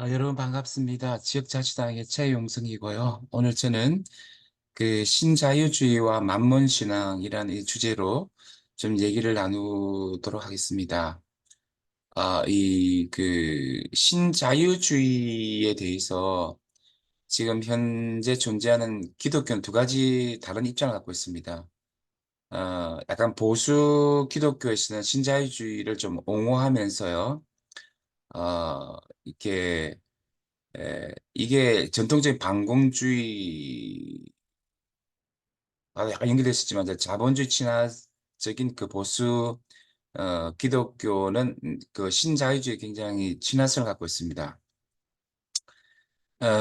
여러분 반갑습니다. 지역자치당의 최용승이고요. 오늘 저는 그 신자유주의와 만문신앙이라는 이 주제로 좀 얘기를 나누도록 하겠습니다. 이 그 신자유주의에 대해서 지금 현재 존재하는 기독교는 두 가지 다른 입장을 갖고 있습니다. 약간 보수 기독교에서는 신자유주의를 좀 옹호하면서요. 이렇게 이게 전통적인 반공주의와 약간 연결됐었지만 이제 자본주의 친화적인 그 보수 기독교는 그 신자유주의에 굉장히 친화성을 갖고 있습니다.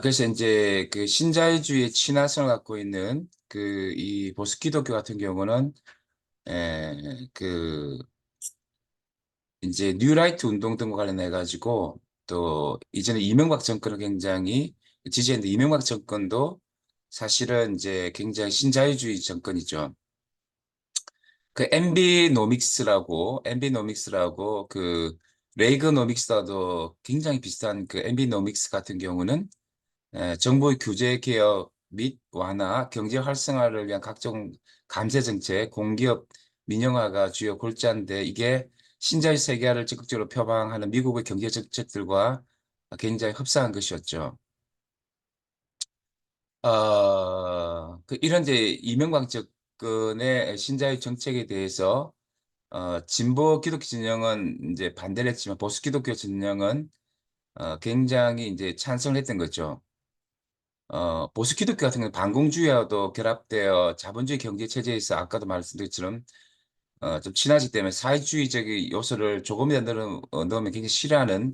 그래서 이제 그 신자유주의의 친화성을 갖고 있는 그 이 보수 기독교 같은 경우는 그 이제 뉴라이트 운동 등과 관련해 가지고 또 이제는 이명박 정권을 굉장히 지지했는데 이명박 정권도 사실은 이제 굉장히 신자유주의 정권이죠. 그 MB노믹스라고 그 레이거노믹스와도 굉장히 비슷한 그 MB노믹스 같은 경우는 정부의 규제 개혁 및 완화, 경제 활성화를 위한 각종 감세 정책, 공기업 민영화가 주요 골자인데 이게 신자유 세계화를 적극적으로 표방하는 미국의 경제 정책들과 굉장히 흡사한 것이었죠. 이런 이제 이명박 정권의 신자유 정책에 대해서 진보 기독교 진영은 이제 반대를 했지만 보수 기독교 진영은 굉장히 이제 찬성을 했던 거죠. 보수 기독교 같은 경우는 반공주의와도 결합되어 자본주의 경제 체제에서 아까도 말씀드린 것처럼 좀 친화적 때문에 사회주의적인 요소를 조금이라도 넣으면 굉장히 싫어하는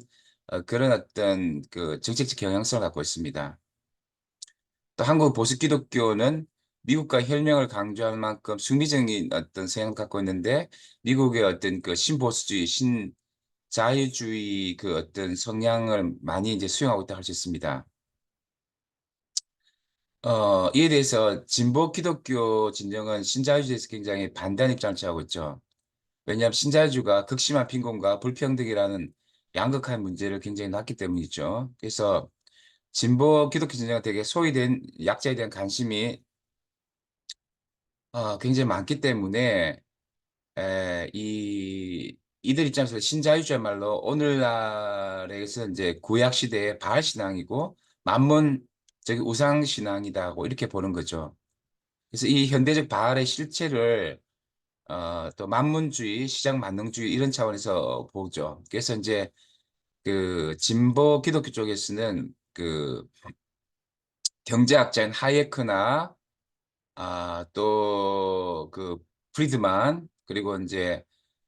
그런 어떤 그 정책적 경향성을 갖고 있습니다. 또 한국 보수 기독교는 미국과 혈맹을 강조할 만큼 중미적인 어떤 성향을 갖고 있는데 미국의 어떤 그 신보수주의, 신자유주의 그 어떤 성향을 많이 이제 수용하고 있다 할 수 있습니다. 이에 대해서 진보 기독교 진영은 신자유주의에서 굉장히 반대하는 입장을 취하고 있죠. 왜냐하면 신자유주의가 극심한 빈곤과 불평등이라는 양극한 문제를 굉장히 낳기 때문이죠. 그래서 진보 기독교 진영은 되게 소외된 약자에 대한 관심이 굉장히 많기 때문에 이들 입장에서 신자유주의야말로 오늘날에서 이제 구약 시대의 바알 신앙이고 만문 저기 우상 신앙이다고 이렇게 보는 거죠. 그래서 이 현대적 바알의 실체를 또 만문주의, 시장 만능주의 이런 차원에서 보죠. 그래서 이제 그 진보 기독교 쪽에서는 그 경제학자인 하예크나 또 그 프리드만 그리고 이제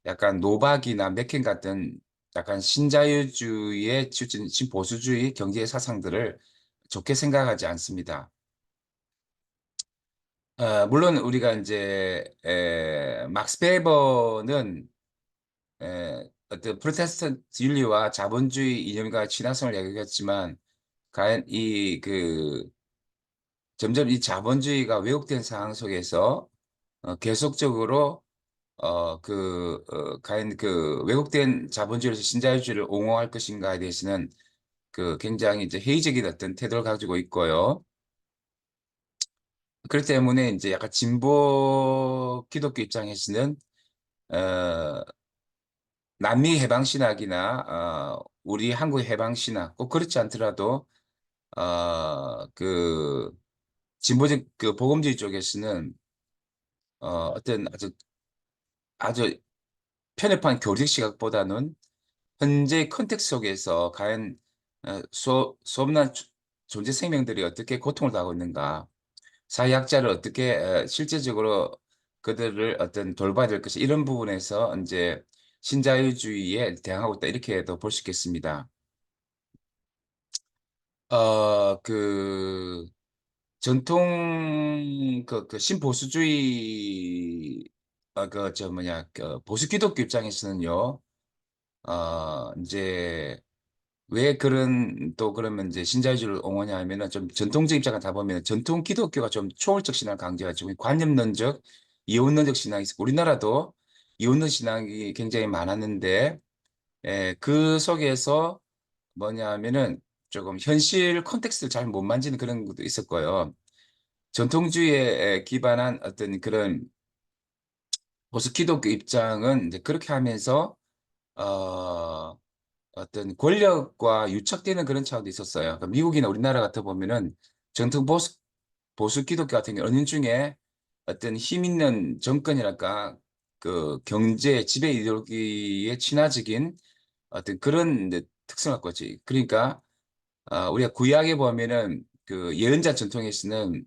약간 노박이나 맥켄 같은 약간 신자유주의의 치우친 신보수주의 경제 사상들을 좋게 생각하지 않습니다. 물론 우리가 이제 막스 베버는 어떤 프로테스탄트 윤리와 자본주의 이념과 친화성을 얘기했지만 과연 이 그 점점 이 자본주의가 왜곡된 상황 속에서 계속적으로 과연 그 왜곡된 자본주의에서 신자유주의를 옹호할 것인가에 대해서는 그 굉장히 이제 회의적인 어떤 태도를 가지고 있고요. 그렇기 때문에 이제 약간 진보 기독교 입장에서는 어, 남미 해방 신학이나 우리 한국의 해방 신학 꼭 그렇지 않더라도 그 진보적 그 복음주의 쪽에서는 어떤 아주 편협한 교리 시각보다는 현재 컨텍스트 속에서 과연 수없는 존재 생명들이 어떻게 고통을 당하고 있는가, 사회학자를 어떻게 실제적으로 그들을 어떤 돌봐야 될 것이 이런 부분에서 이제 신자유주의에 대항하고 있다 이렇게도 볼 수 있겠습니다. 그 전통 그 신보수주의 그 저 뭐냐 그 보수 기독교 입장에서는요. 이제 왜 그런 또 그러면 이제 신자유주의를 옹호하냐 하면은 좀 전통적 입장을 다 보면 전통 기독교가 좀 초월적 신앙을 강조하죠. 관념론적, 이혼론적 신앙이 있고 우리나라도 이혼론 신앙이 굉장히 많았는데 그 속에서 뭐냐 하면은 조금 현실 콘텍스트를 잘 못 만지는 그런 것도 있었고요. 전통주의에 기반한 어떤 그런 보수 기독교 입장은 이제 그렇게 하면서 어, 어떤 권력과 유착되는 그런 차원도 있었어요. 그러니까 미국이나 우리나라 같아 보면은 전통 보수 기독교 같은 경우 은연중에 어떤 힘 있는 정권이랄까 그 경제 지배 이데올로기에 친화적인 어떤 그런 이제 특성을 갖고 있지. 그러니까 우리가 구약에 보면은 그 예언자 전통에서는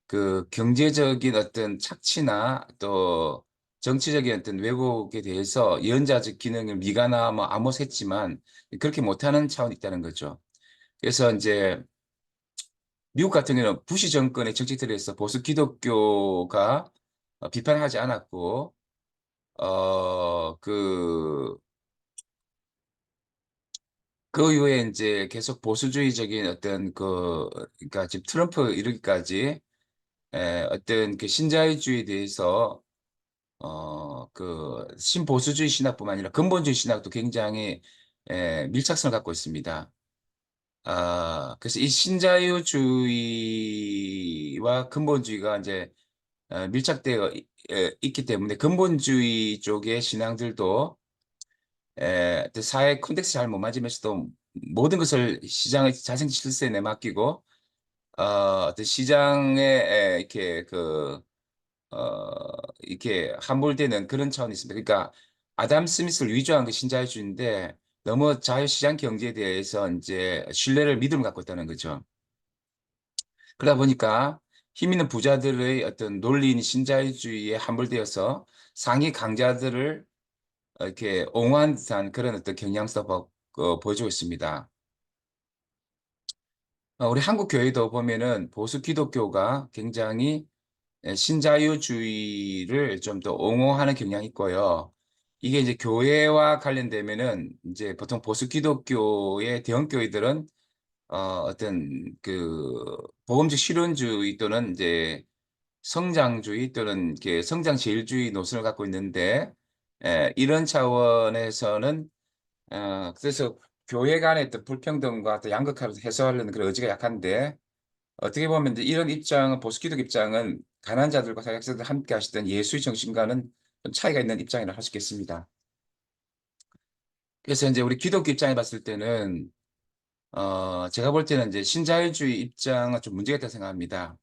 그 경제적인 어떤 착취나 또 정치적인 어떤 왜곡에 대해서 예언자적 기능을 미가나 뭐 아모스했지만 그렇게 못하는 차원이 있다는 거죠. 그래서 이제 미국 같은 경우는 부시 정권의 정책들에서 보수 기독교가 비판하지 않았고 그 이후에 이제 계속 보수주의적인 어떤 그러니까 지금 트럼프 이르기까지 어떤 그 신자유주의에 대해서 그 신보수주의 신학뿐만 아니라 근본주의 신학도 굉장히 밀착성을 갖고 있습니다. 그래서 이 신자유주의와 근본주의가 이제 밀착되어 있기 때문에 근본주의 쪽의 신앙들도 또 사회 콘텍스트 잘 못 맞으면서도 모든 것을 시장의 자생 질서에 내맡기고 어떤 시장에 이렇게 이렇게 함몰되는 그런 차원이 있습니다. 그러니까 아담 스미스를 위조한 그 신자유주의인데 너무 자유시장 경제에 대해서 이제 신뢰를 믿음을 갖고 있다는 거죠. 그러다 보니까 힘 있는 부자들의 어떤 논리인 신자유주의에 함몰되어서 상위 강자들을 이렇게 옹호한 듯한 그런 어떤 경향성 보여주고 있습니다. 우리 한국 교회도 보면은 보수 기독교가 굉장히 신자유주의를 좀 더 옹호하는 경향이 있고요. 이게 이제 교회와 관련되면은 이제 보통 보수 기독교의 대형 교회들은 어떤 그 복음적 실현주의 또는 이제 성장주의 또는 이렇게 성장 제일주의 노선을 갖고 있는데 이런 차원에서는 그래서 교회 간의 또 불평등과 또 양극화를 해소하려는 그런 의지가 약한데 어떻게 보면 이제 이런 입장은 보수기독 입장은 가난자들과 사역자들 함께 하시던 예수의 정신과는 좀 차이가 있는 입장이라 할 수 있겠습니다. 그래서 이제 우리 기독교 입장에 봤을 때는 제가 볼 때는 이제 신자유주의 입장은 좀 문제가 있다고 생각합니다.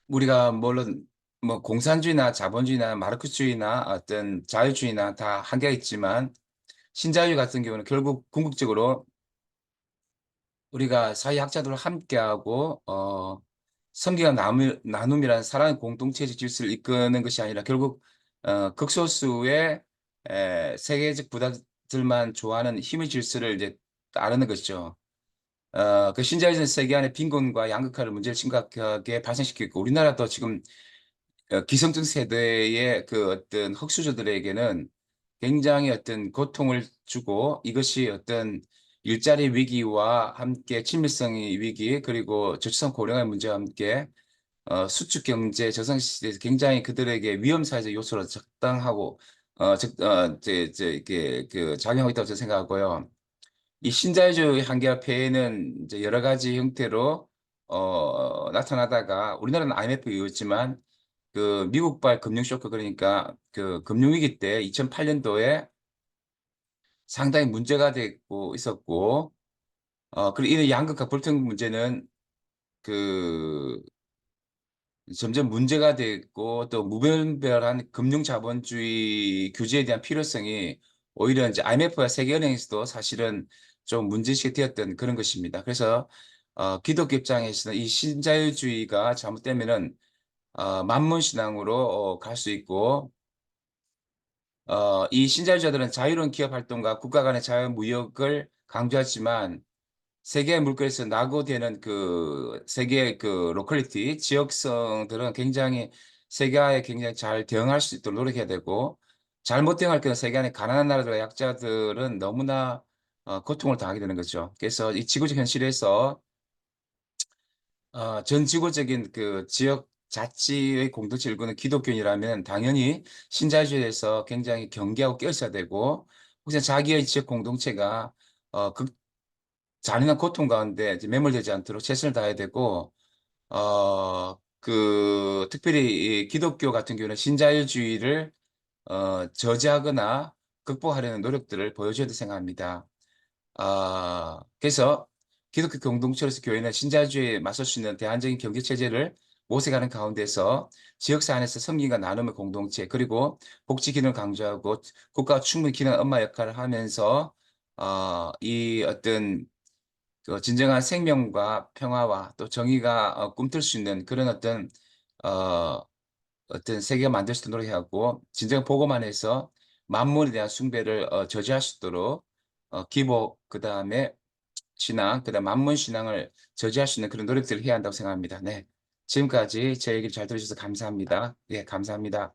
우리가 물론 뭐 공산주의나 자본주의나 마르크스주의나 어떤 자유주의나 다 한계가 있지만 신자유주의 같은 경우는 결국 궁극적으로 우리가 사회학자들과 함께하고 성경의 나눔이라는 사랑의 공동체적 질서를 이끄는 것이 아니라 결국 극소수의 세계적 부자들만 좋아하는 힘의 질서를 이제 따르는 것이죠. 그 신자유주의 세계 안의 빈곤과 양극화를 문제를 심각하게 발생시키고 있고 우리나라도 지금 기성적 세대의 그 어떤 흑수저들에게는 굉장히 어떤 고통을 주고 이것이 어떤 일자리 위기와 함께 친밀성의 위기 그리고 저출산 고령화의 문제와 함께 수축 경제 저성 시대에서 굉장히 그들에게 위험 사회적 요소로 적당하고 이게 그 작용하고 있다고 저는 생각하고요. 이 신자유주의 한계와 폐해는 이제 여러 가지 형태로 나타나다가 우리나라는 IMF 이후였지만 그 미국발 금융 쇼크 그러니까 그 금융위기 때 2008년도에 상당히 문제가 됐고 있었고 그리고 이런 양극화 불평등 문제는 그 점점 문제가 됐고 또 무분별한 금융 자본주의 규제에 대한 필요성이 오히려 이제 IMF와 세계은행에서도 사실은 좀 문제시가 되었던 그런 것입니다. 그래서 기독교 입장에서는 이 신자유주의가 잘못되면은 만문신앙으로 갈 수 있고 이 신자유자들은 자유로운 기업 활동과 국가 간의 자유무역을 강조하지만 세계 물결에서 낙오되는 그 세계의 그 로컬리티, 지역성들은 굉장히 세계화에 굉장히 잘 대응할 수 있도록 노력해야 되고 잘못 대응할 경우 세계 안에 가난한 나라들과 약자들은 너무나 고통을 당하게 되는 거죠. 그래서 이 지구적 현실에서 전 지구적인 그 지역 자치의 공동체를 이루는 기독교인이라면 당연히 신자유주의에서 굉장히 경계하고 깨어있어야 되고 혹시 자기의 지역 공동체가 잔인한 고통 가운데 이제 매몰되지 않도록 최선을 다해야 되고, 그 특별히 이 기독교 같은 경우는 신자유주의를 저지하거나 극복하려는 노력들을 보여줘야 된다고 생각합니다. 그래서 기독교 공동체로서 교회는 신자유주의에 맞설 수 있는 대안적인 경제 체제를 모색하는 가운데서 지역사 안에서 섬김과 나눔의 공동체, 그리고 복지 기능을 강조하고 국가가 충분히 기능 엄마 역할을 하면서 이 어떤 그 진정한 생명과 평화와 또 정의가 꿈틀 수 있는 그런 어, 어떤 세계가 만들 수 있도록 노력하고, 진정 보고만 해서 만물에 대한 숭배를 저지할 수 있도록 기복, 그다음에 신앙, 그다음 만문 신앙을 저지할 수 있는 그런 노력들을 해야 한다고 생각합니다. 네. 지금까지 제 얘기를 잘 들어주셔서 감사합니다. 예, 감사합니다.